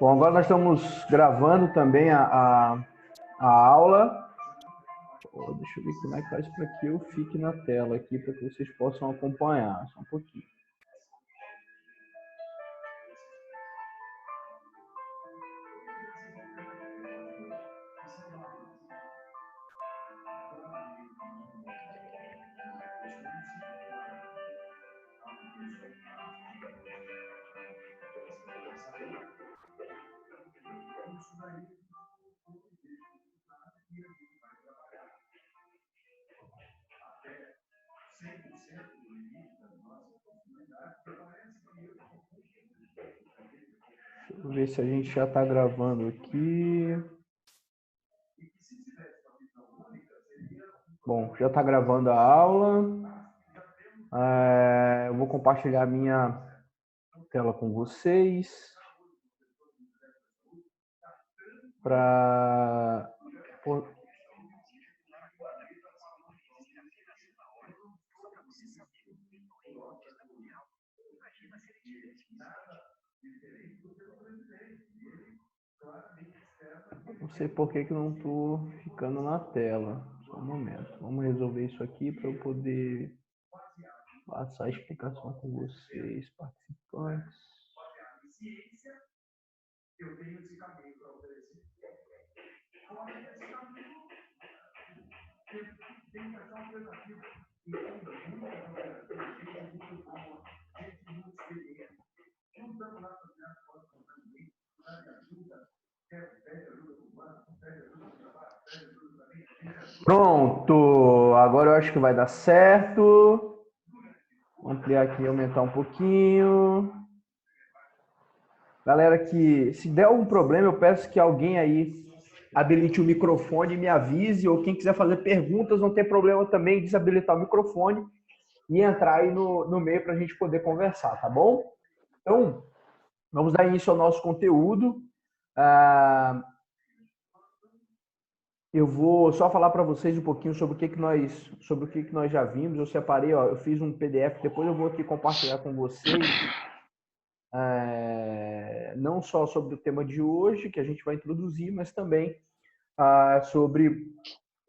Bom, agora nós estamos gravando também a aula. Deixa eu ver como é que faz para que eu fique na tela aqui, para que vocês possam acompanhar. Só um pouquinho. Deixa eu ver se a gente já está gravando aqui. Bom, já está gravando a aula. Eu vou compartilhar a minha tela com vocês. Não sei por que não estou ficando na tela. Só um momento. Vamos resolver isso aqui para eu poder passar a explicação com vocês, participantes. Pronto, agora eu acho que vai dar certo. Vou ampliar aqui, aumentar um pouquinho. Galera, que se der algum problema, eu peço que alguém aí habilite o microfone e me avise, ou quem quiser fazer perguntas, não tem problema também desabilitar o microfone e entrar aí no meio para a gente poder conversar, tá bom? Então, vamos dar início ao nosso conteúdo. Eu vou só falar para vocês um pouquinho sobre o que nós já vimos. Eu separei, ó, eu fiz um PDF, depois eu vou aqui compartilhar com vocês, não só sobre o tema de hoje, que a gente vai introduzir, mas também sobre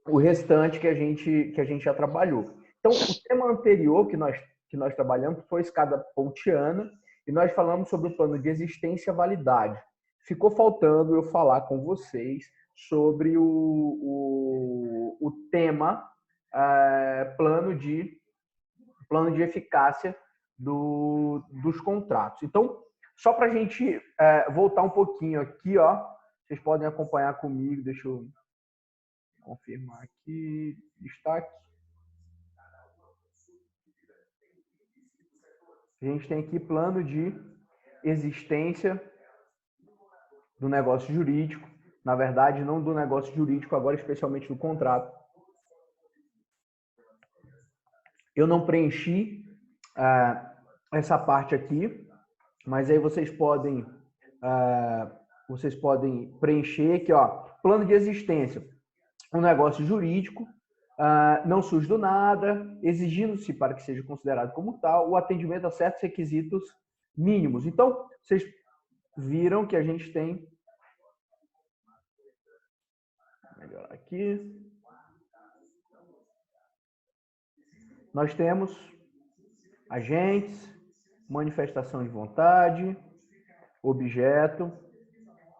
o restante que a gente já trabalhou. Então, o tema anterior que nós trabalhamos foi a escada Poultiana, e nós falamos sobre o plano de existência e validade. Ficou faltando eu falar com vocês sobre o tema plano de eficácia dos contratos. Então, só para a gente voltar um pouquinho aqui, ó, vocês podem acompanhar comigo, deixa eu confirmar aqui, destaque. A gente tem aqui plano de existência do negócio jurídico, na verdade, não do negócio jurídico, agora especialmente do contrato. Eu não preenchi essa parte aqui, mas aí vocês podem preencher aqui, ó, plano de existência, um negócio jurídico, não surge do nada, exigindo-se para que seja considerado como tal o atendimento a certos requisitos mínimos. Então, vocês viram que a gente tem... Vou melhorar aqui. Nós temos agentes, manifestação de vontade, objeto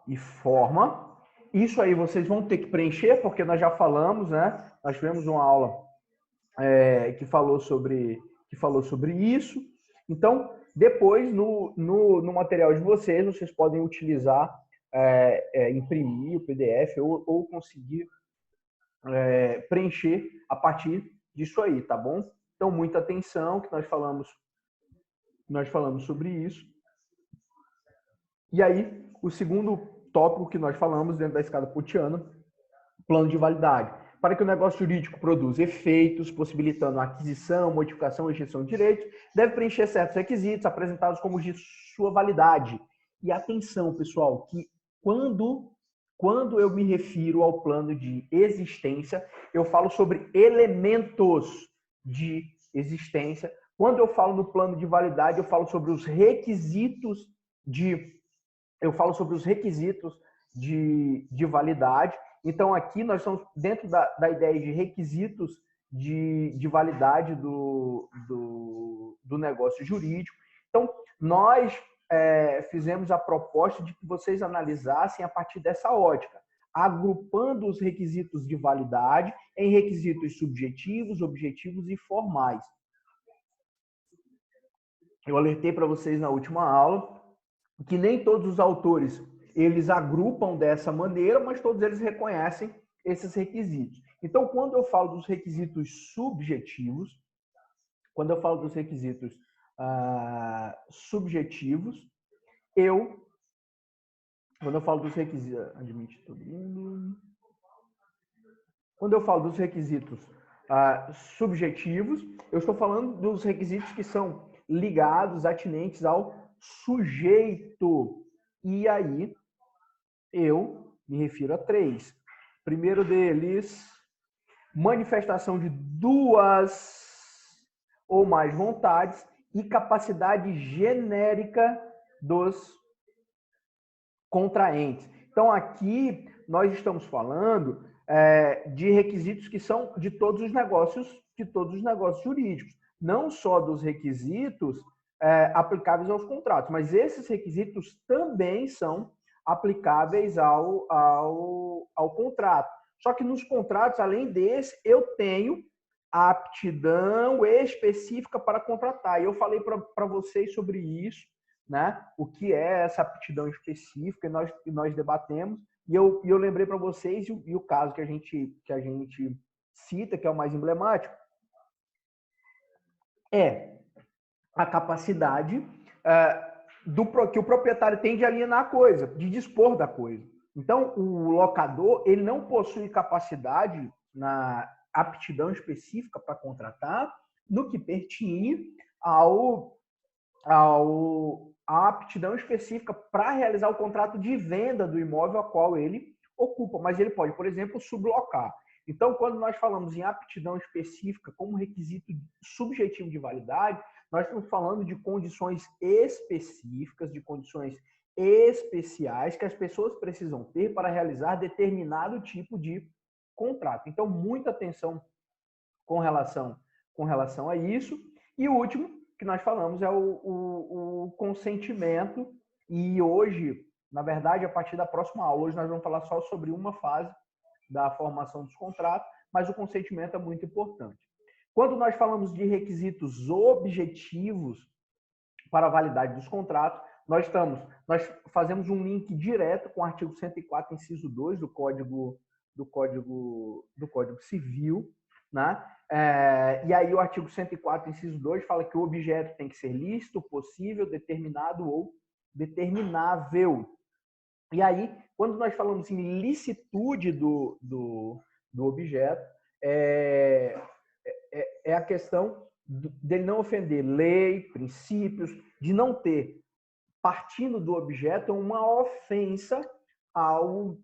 e forma. Isso aí vocês vão ter que preencher, porque nós já falamos, né? Nós tivemos uma aula que falou sobre isso. Então, depois, no material de vocês podem utilizar, imprimir o PDF ou conseguir preencher a partir disso aí, tá bom? Então, muita atenção, que nós falamos sobre isso. E aí, o segundo tópico que nós falamos dentro da escada Poultiana, plano de validade. Para que o negócio jurídico produza efeitos, possibilitando a aquisição, modificação e extinção de direitos, deve preencher certos requisitos apresentados como de sua validade. E atenção, pessoal, que quando eu me refiro ao plano de existência, eu falo sobre elementos de existência. Quando eu falo no plano de validade, eu falo sobre os requisitos de eu falo sobre os requisitos de validade. Então, aqui nós estamos dentro da ideia de requisitos de validade do negócio jurídico. Então, nós fizemos a proposta de que vocês analisassem a partir dessa ótica, agrupando os requisitos de validade em requisitos subjetivos, objetivos e formais. Eu alertei para vocês na última aula que nem todos os autores eles agrupam dessa maneira, mas todos eles reconhecem esses requisitos. Então, quando eu falo dos requisitos subjetivos, quando eu falo dos requisitos subjetivos, quando eu falo dos requisitos, admite todo mundo. Quando eu falo dos requisitos subjetivos, eu estou falando dos requisitos que são ligados, atinentes ao sujeito. E aí, eu me refiro a 3. Primeiro deles, manifestação de 2 ou mais vontades e capacidade genérica dos contraentes. Então, aqui nós estamos falando de requisitos que são de todos os negócios jurídicos, não só dos requisitos aplicáveis aos contratos, mas esses requisitos também são aplicáveis ao contrato. Só que nos contratos, além desse, eu tenho a aptidão específica para contratar. E eu falei para vocês sobre isso, né? O que é essa aptidão específica, e nós debatemos. E eu lembrei para vocês, e o caso que a gente cita, que é o mais emblemático, é a capacidade que o proprietário tem de alienar a coisa, de dispor da coisa. Então, o locador ele não possui capacidade na aptidão específica para contratar no que pertine à aptidão específica para realizar o contrato de venda do imóvel a qual ele ocupa. Mas ele pode, por exemplo, sublocar. Então, quando nós falamos em aptidão específica como requisito subjetivo de validade, nós estamos falando de condições específicas, de condições especiais que as pessoas precisam ter para realizar determinado tipo de contrato. Então, muita atenção com relação a isso. E o último que nós falamos é o consentimento. E hoje, na verdade, a partir da próxima aula, hoje nós vamos falar só sobre uma fase da formação dos contratos, mas o consentimento é muito importante. Quando nós falamos de requisitos objetivos para a validade dos contratos, nós fazemos um link direto com o artigo 104, inciso 2 do Código Civil, né? E aí o artigo 104, inciso 2 fala que o objeto tem que ser lícito, possível, determinado ou determinável. E aí, quando nós falamos em licitude do objeto, é a questão dele não ofender lei, princípios, de não ter, partindo do objeto, uma ofensa ao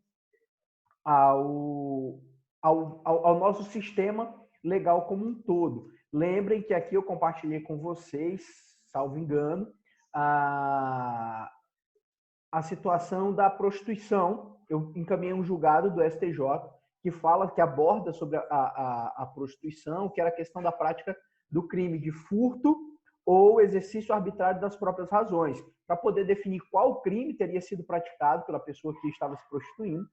nosso sistema legal como um todo. Lembrem que aqui eu compartilhei com vocês, salvo engano, a situação da prostituição. Eu encaminhei um julgado do STJ que aborda sobre a prostituição, que era a questão da prática do crime de furto ou exercício arbitrário das próprias razões, para poder definir qual crime teria sido praticado pela pessoa que estava se prostituindo.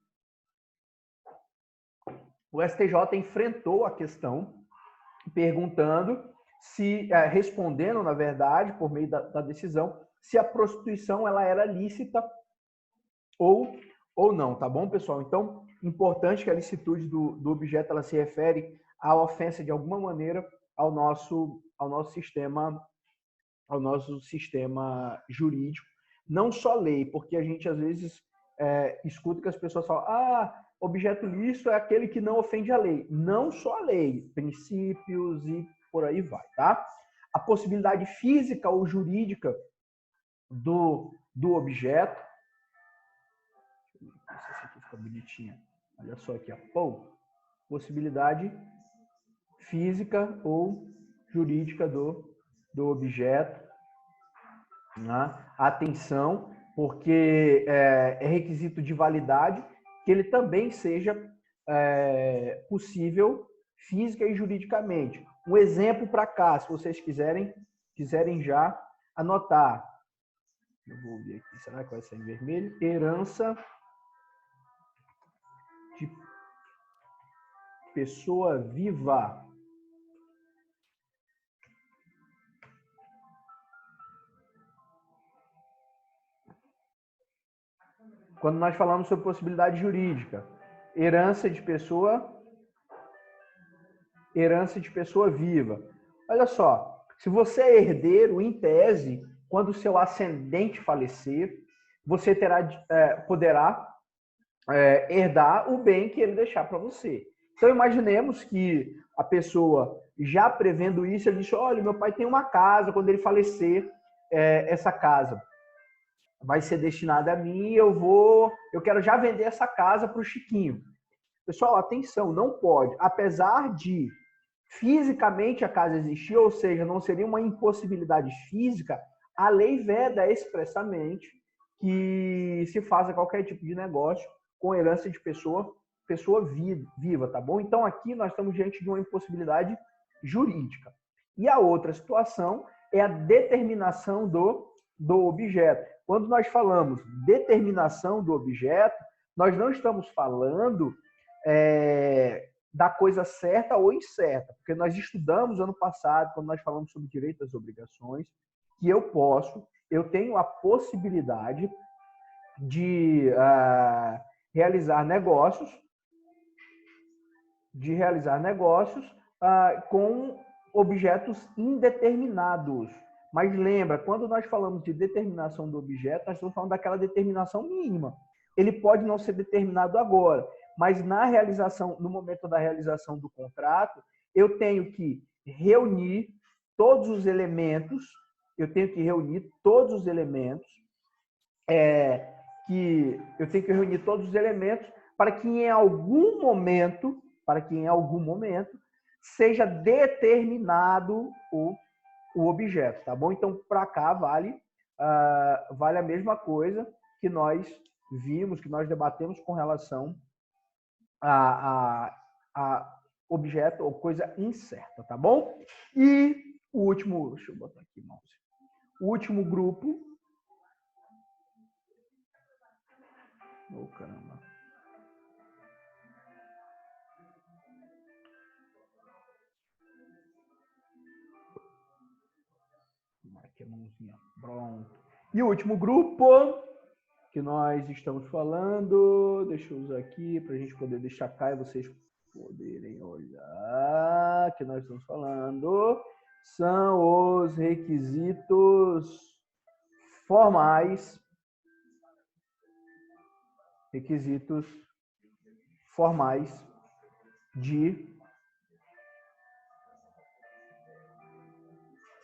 O STJ enfrentou a questão, respondendo, na verdade, por meio da decisão, se a prostituição ela era lícita ou não, tá bom, pessoal? Então, importante que a licitude do objeto ela se refere à ofensa de alguma maneira ao nosso sistema jurídico, não só lei, porque a gente às vezes escuta que as pessoas falam: objeto lícito é aquele que não ofende a lei. Não só a lei, princípios e por aí vai, tá? A possibilidade física ou jurídica do objeto. Não sei se aqui fica bonitinho. Olha só aqui, possibilidade física ou jurídica do objeto. Né? Atenção, porque é requisito de validade que ele também seja possível física e juridicamente. Um exemplo para cá, se vocês quiserem já anotar. Eu vou ver aqui, será que vai sair em vermelho? Herança de pessoa viva. Quando nós falamos sobre possibilidade jurídica, herança de pessoa viva. Olha só, se você é herdeiro, em tese, quando o seu ascendente falecer, você poderá herdar o bem que ele deixar para você. Então, imaginemos que a pessoa, já prevendo isso, ele disse, olha, meu pai tem uma casa, quando ele falecer, essa casa vai ser destinada a mim, eu quero já vender essa casa para o Chiquinho. Pessoal, atenção, não pode. Apesar de fisicamente a casa existir, ou seja, não seria uma impossibilidade física, a lei veda expressamente que se faça qualquer tipo de negócio com herança de pessoa viva, tá bom? Então aqui nós estamos diante de uma impossibilidade jurídica. E a outra situação é a determinação do objeto. Quando nós falamos determinação do objeto, nós não estamos falando da coisa certa ou incerta, porque nós estudamos ano passado, quando nós falamos sobre direito às obrigações, que eu tenho a possibilidade de realizar negócios com objetos indeterminados. Mas lembra, quando nós falamos de determinação do objeto, nós estamos falando daquela determinação mínima. Ele pode não ser determinado agora, mas no momento da realização do contrato, eu tenho que reunir todos os elementos, para que em algum momento seja determinado o objeto, tá bom? Então, para cá vale a mesma coisa que nós vimos, que nós debatemos com relação a objeto ou coisa incerta, tá bom? E o último, deixa eu botar aqui, mouse. O último grupo. Oh, caramba. Aqui a mãozinha. Pronto. E o último grupo que nós estamos falando, deixa eu usar aqui para a gente poder deixar cá e vocês poderem olhar, que nós estamos falando, são os requisitos formais.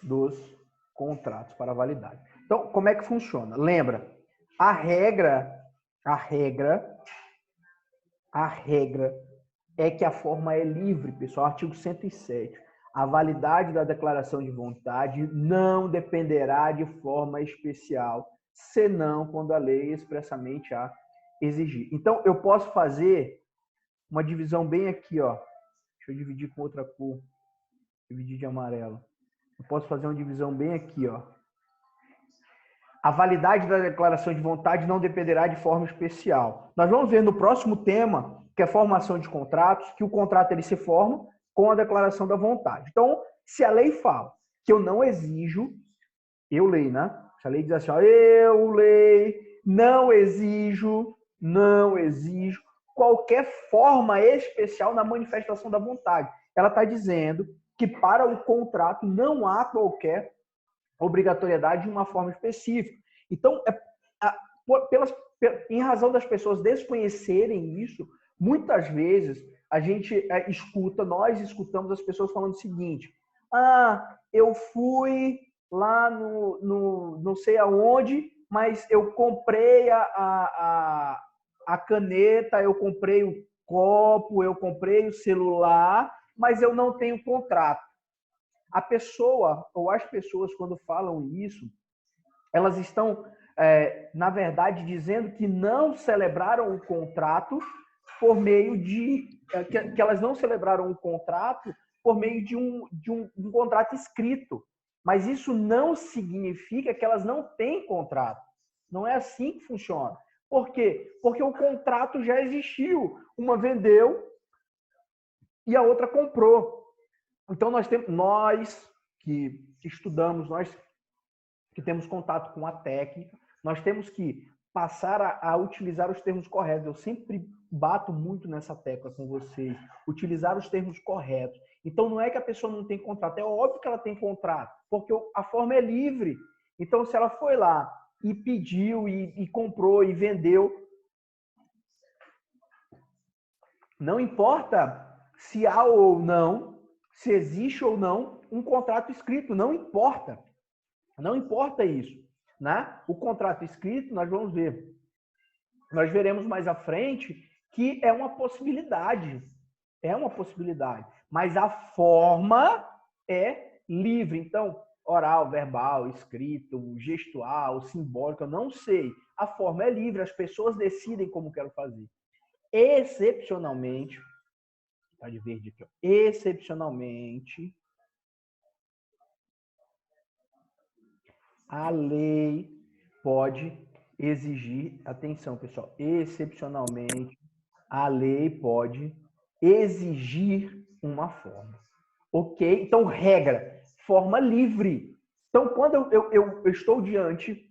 Dos contratos para validade. Então, como é que funciona? Lembra, a regra é que a forma é livre, pessoal. Artigo 107. A validade da declaração de vontade não dependerá de forma especial, senão quando a lei expressamente a exigir. Então, eu posso fazer uma divisão bem aqui, ó. Deixa eu dividir com outra cor. Dividir de amarelo. Eu posso fazer uma divisão bem aqui, ó. A validade da declaração de vontade não dependerá de forma especial. Nós vamos ver no próximo tema, que é formação de contratos, que o contrato ele se forma com a declaração da vontade. Então, se a lei fala que eu não exijo, eu leio, né? Se a lei diz assim, ó, eu leio, não exijo qualquer forma especial na manifestação da vontade. Ela está dizendo que para o contrato não há qualquer obrigatoriedade de uma forma específica. Então, em razão das pessoas desconhecerem isso, muitas vezes a gente nós escutamos as pessoas falando o seguinte, eu fui lá no não sei aonde, mas eu comprei a caneta, eu comprei o copo, eu comprei o celular, mas eu não tenho contrato. A pessoa, ou as pessoas, quando falam isso, elas estão na verdade, dizendo que não celebraram o contrato por meio de... que elas não celebraram o contrato por meio de um contrato escrito. Mas isso não significa que elas não têm contrato. Não é assim que funciona. Por quê? Porque o contrato já existiu. Uma vendeu e a outra comprou. Então, nós que estudamos, nós que temos contato com a técnica, nós temos que passar a utilizar os termos corretos. Eu sempre bato muito nessa tecla com vocês. Utilizar os termos corretos. Então, não é que a pessoa não tem contrato. É óbvio que ela tem contrato, porque a forma é livre. Então, se ela foi lá e pediu, e comprou, e vendeu, não importa se há ou não, se existe ou não um contrato escrito. Não importa. Não importa isso, né? O contrato escrito, nós vamos ver. Nós veremos mais à frente que é uma possibilidade. É uma possibilidade. Mas a forma é livre. Então, oral, verbal, escrito, gestual, simbólico, eu não sei. A forma é livre. As pessoas decidem como querem fazer. Excepcionalmente, tá de verde aqui, ó. Excepcionalmente, a lei pode exigir, atenção pessoal, excepcionalmente, a lei pode exigir uma forma. Ok? Então, regra, forma livre. Então, quando eu estou diante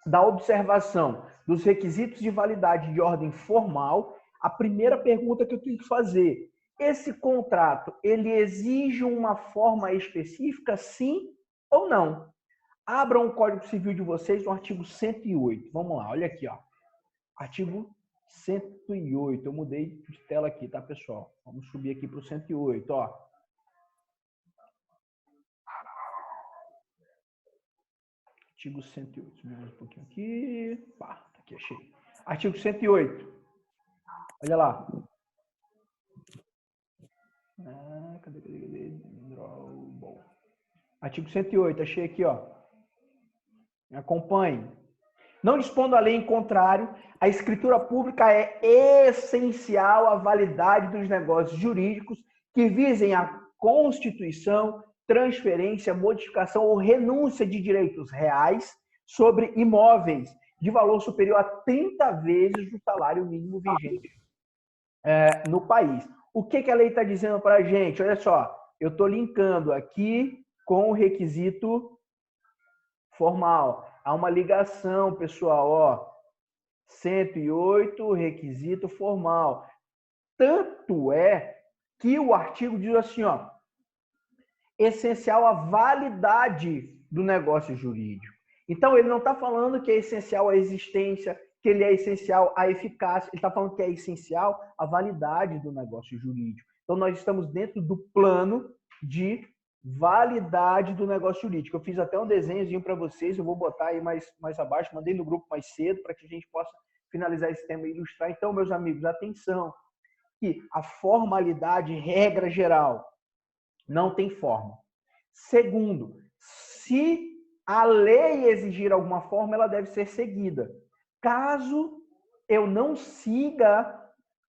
da observação dos requisitos de validade de ordem formal, a primeira pergunta que eu tenho que fazer, esse contrato, ele exige uma forma específica, sim ou não? Abram o Código Civil de vocês no artigo 108. Vamos lá, olha aqui, ó. Artigo 108. Eu mudei de tela aqui, tá, pessoal? Vamos subir aqui para o 108, ó. Artigo 108. Subimos um pouquinho aqui. Pá, tá aqui, achei. Artigo 108. Olha lá. Cadê? Bom. Artigo 108, achei aqui, ó. Me acompanhe. Não dispondo a lei em contrário, a escritura pública é essencial à validade dos negócios jurídicos que visem a constituição, transferência, modificação ou renúncia de direitos reais sobre imóveis de valor superior a 30 vezes o salário mínimo vigente no país. O que a lei está dizendo para a gente? Olha só, eu estou linkando aqui com o requisito formal. Há uma ligação, pessoal, ó. 108, requisito formal. Tanto é que o artigo diz assim, ó, essencial a validade do negócio jurídico. Então, ele não está falando que é essencial a existência, que ele é essencial a eficácia, ele está falando que é essencial a validade do negócio jurídico. Então, nós estamos dentro do plano de validade do negócio jurídico. Eu fiz até um desenhozinho para vocês, eu vou botar aí mais abaixo, mandei no grupo mais cedo para que a gente possa finalizar esse tema e ilustrar. Então, meus amigos, atenção, que a formalidade, regra geral, não tem forma. Segundo, se a lei exigir alguma forma, ela deve ser seguida. Caso eu não siga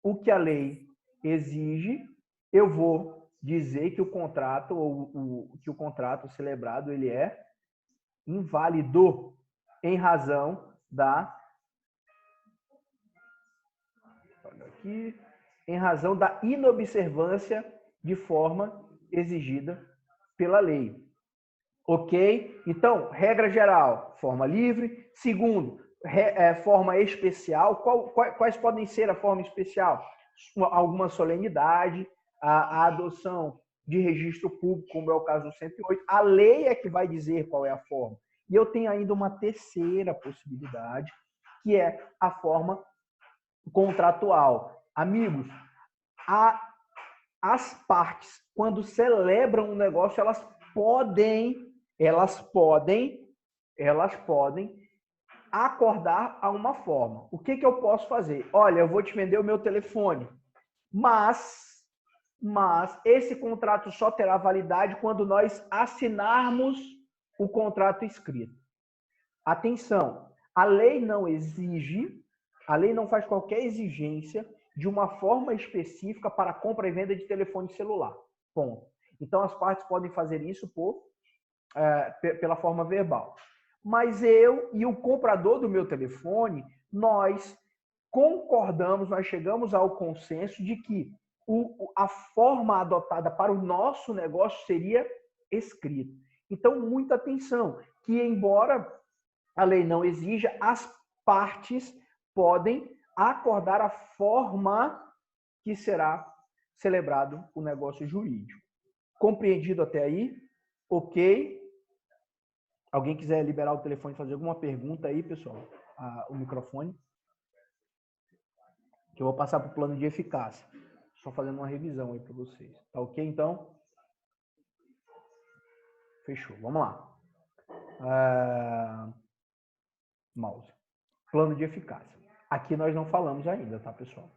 o que a lei exige, eu vou dizer que o contrato que o contrato celebrado ele é inválido em razão da inobservância de forma exigida pela lei. Ok? Então, regra geral, forma livre. Segundo, forma especial. Quais podem ser a forma especial? Alguma solenidade, a adoção de registro público, como é o caso do 108. A lei é que vai dizer qual é a forma. E eu tenho ainda uma terceira possibilidade, que é a forma contratual. Amigos, as partes, quando celebram um negócio, elas podem acordar a uma forma. O que eu posso fazer? Olha, eu vou te vender o meu telefone, mas esse contrato só terá validade quando nós assinarmos o contrato escrito. Atenção, A lei não exige, a lei não faz qualquer exigência de uma forma específica para compra e venda de telefone celular. Ponto. Então, as partes podem fazer isso pela forma verbal. Mas eu e o comprador do meu telefone, nós concordamos, nós chegamos ao consenso de que a forma adotada para o nosso negócio seria escrito. Então, muita atenção, que embora a lei não exija, as partes podem acordar a forma que será celebrado o negócio jurídico. Compreendido até aí? Ok? Alguém quiser liberar o telefone e fazer alguma pergunta aí, pessoal? O microfone. Que eu vou passar para o plano de eficácia. Só fazendo uma revisão aí para vocês. Tá ok, então? Fechou. Vamos lá. Mouse. Plano de eficácia. Aqui nós não falamos ainda, tá, pessoal?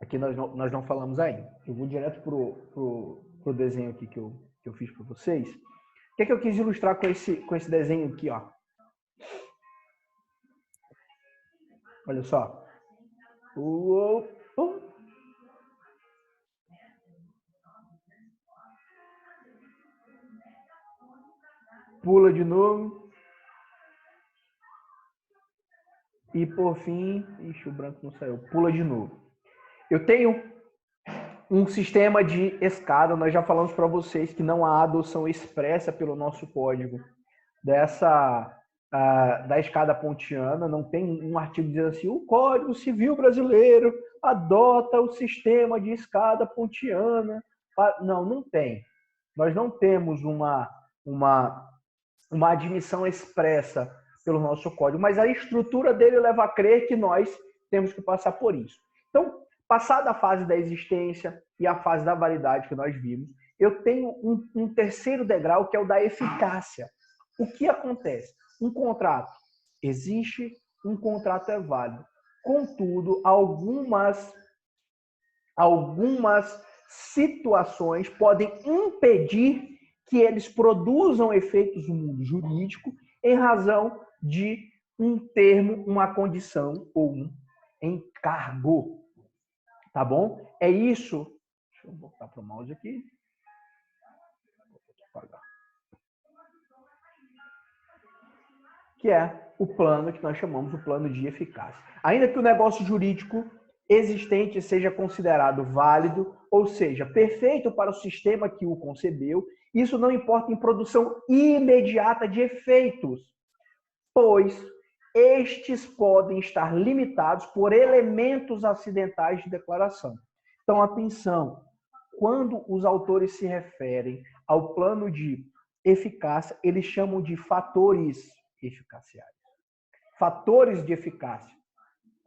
Aqui nós não falamos ainda. Eu vou direto pro desenho aqui que eu fiz para vocês. O que é que eu quis ilustrar com esse desenho aqui, ó? Olha só. Pula de novo. E por fim, ixi, o branco não saiu. Pula de novo. Eu tenho um sistema de escada, nós já falamos para vocês que não há adoção expressa pelo nosso código da escada pontiana, não tem um artigo dizendo assim, o Código Civil Brasileiro adota o sistema de escada pontiana. Não tem. Nós não temos uma admissão expressa pelo nosso código, mas a estrutura dele leva a crer que nós temos que passar por isso. Então, passada a fase da existência e a fase da validade que nós vimos, eu tenho um terceiro degrau, que é o da eficácia. O que acontece? Um contrato existe, um contrato é válido. Contudo, algumas situações podem impedir que eles produzam efeitos no mundo jurídico em razão de um termo, uma condição ou um encargo. Tá bom? É isso. Deixa eu voltar para o mouse aqui. Que é o plano que nós chamamos de plano de eficácia. Ainda que o negócio jurídico existente seja considerado válido, ou seja, perfeito para o sistema que o concebeu, isso não importa em produção imediata de efeitos, pois estes podem estar limitados por elementos acidentais de declaração. Então, atenção, quando os autores se referem ao plano de eficácia, eles chamam de fatores eficaciais. Fatores de eficácia.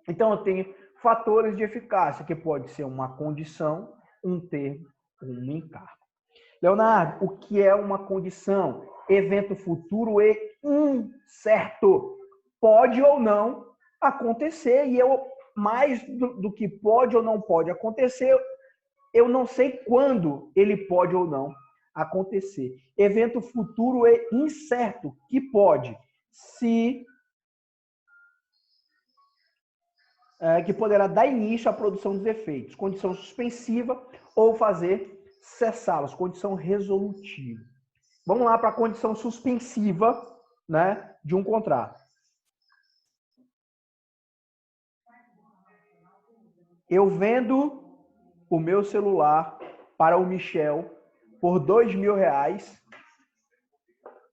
Então, eu tenho fatores de eficácia, que pode ser uma condição, um termo, um encargo. Leonardo, o que é uma condição? Evento futuro e incerto. Pode ou não acontecer, e mais do que pode ou não pode acontecer, eu não sei quando ele pode ou não acontecer. Evento futuro e incerto, que pode, que poderá dar início à produção dos efeitos, condição suspensiva ou fazer cessá-los, condição resolutiva. Vamos lá para a condição suspensiva, né, de um contrato. Eu vendo o meu celular para o Michel por R$2.000.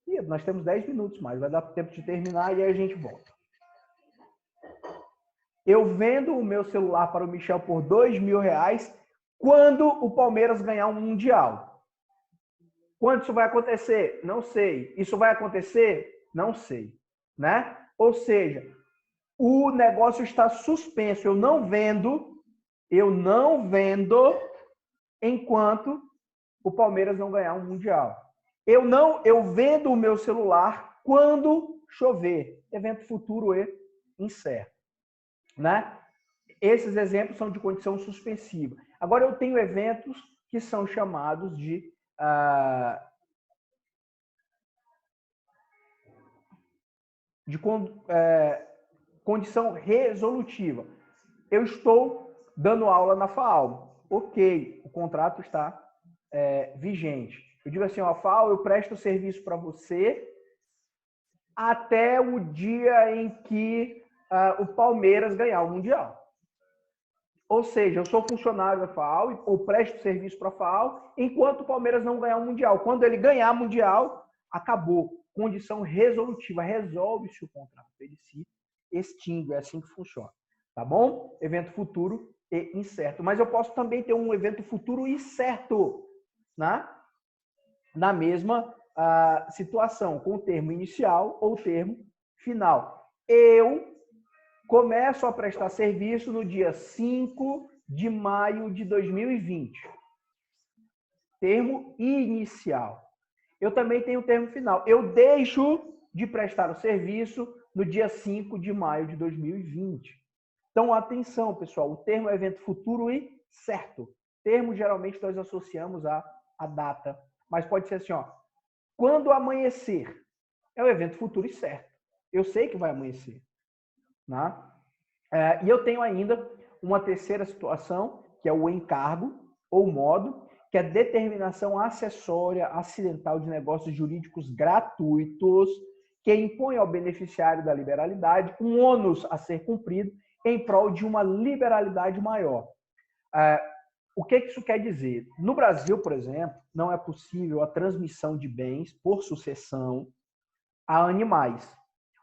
E nós temos 10 minutos mais, vai dar tempo de terminar e aí a gente volta. Eu vendo o meu celular para o Michel por R$2.000 quando o Palmeiras ganhar um Mundial. Quando isso vai acontecer? Não sei. Isso vai acontecer? Não sei. Né? Ou seja, o negócio está suspenso. Eu não vendo enquanto o Palmeiras não ganhar um Mundial. Eu vendo o meu celular quando chover. Evento futuro e incerto. Né? Esses exemplos são de condição suspensiva. Agora, eu tenho eventos que são chamados de de condição resolutiva. Eu estou dando aula na FAAL. Ok, o contrato está vigente. Eu digo assim, ó, FAAL, eu presto serviço para você até o dia em que o Palmeiras ganhar o Mundial. Ou seja, eu sou funcionário da FAAL ou presto serviço para a FAAL enquanto o Palmeiras não ganhar o Mundial. Quando ele ganhar o Mundial, acabou. Condição resolutiva, resolve-se o contrato. Ele se extingue, é assim que funciona. Tá bom? Evento futuro e incerto. Mas eu posso também ter um evento futuro e certo, né? Na mesma situação, com o termo inicial ou termo final. Eu começo a prestar serviço no dia 5 de maio de 2020. Termo inicial. Eu também tenho o termo final. Eu deixo de prestar o serviço no dia 5 de maio de 2020. Então, atenção, pessoal. O termo é evento futuro e certo. Termo, geralmente, nós associamos a data. Mas pode ser assim, ó. Quando amanhecer. É o evento futuro e certo. Eu sei que vai amanhecer. Né? E eu tenho ainda uma terceira situação, que é o encargo ou modo, que é a determinação acessória acidental de negócios jurídicos gratuitos, que impõe ao beneficiário da liberalidade um ônus a ser cumprido em prol de uma liberalidade maior. O que isso quer dizer? No Brasil, por exemplo, não é possível a transmissão de bens por sucessão a animais.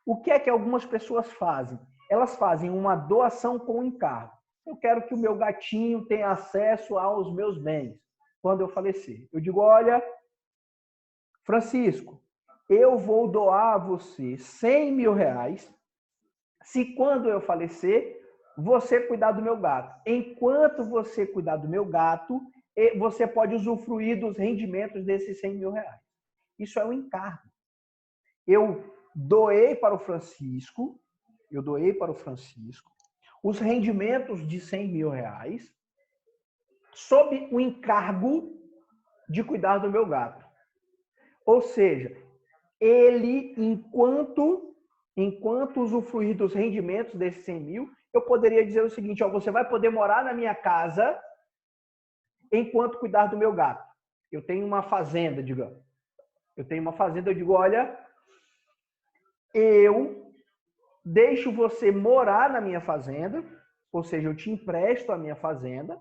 O que é que algumas pessoas fazem? Elas fazem uma doação com encargo. Eu quero que o meu gatinho tenha acesso aos meus bens quando eu falecer. Eu digo, olha, Francisco, eu vou doar a você 100 mil reais se quando eu falecer, você cuidar do meu gato. Enquanto você cuidar do meu gato, você pode usufruir dos rendimentos desses 100 mil reais. Isso é um encargo. Eu doei para o Francisco, os rendimentos de 100 mil reais sob o encargo de cuidar do meu gato. Ou seja, ele, enquanto usufruir dos rendimentos desses 100 mil, eu poderia dizer o seguinte, ó, você vai poder morar na minha casa enquanto cuidar do meu gato. Eu tenho uma fazenda, digamos. Eu digo, olha, eu deixo você morar na minha fazenda, ou seja, eu te empresto a minha fazenda,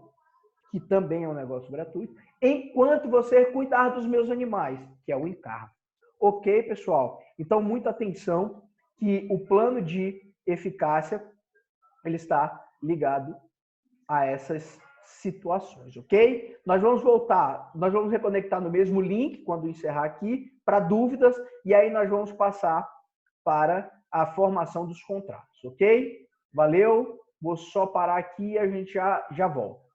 que também é um negócio gratuito, enquanto você cuidar dos meus animais, que é o encargo. Ok, pessoal? Então, muita atenção que o plano de eficácia ele está ligado a essas situações, ok? Nós vamos voltar, nós vamos reconectar no mesmo link quando encerrar aqui, para dúvidas, e aí nós vamos passar para a formação dos contratos, ok? Valeu, vou só parar aqui e a gente já volta.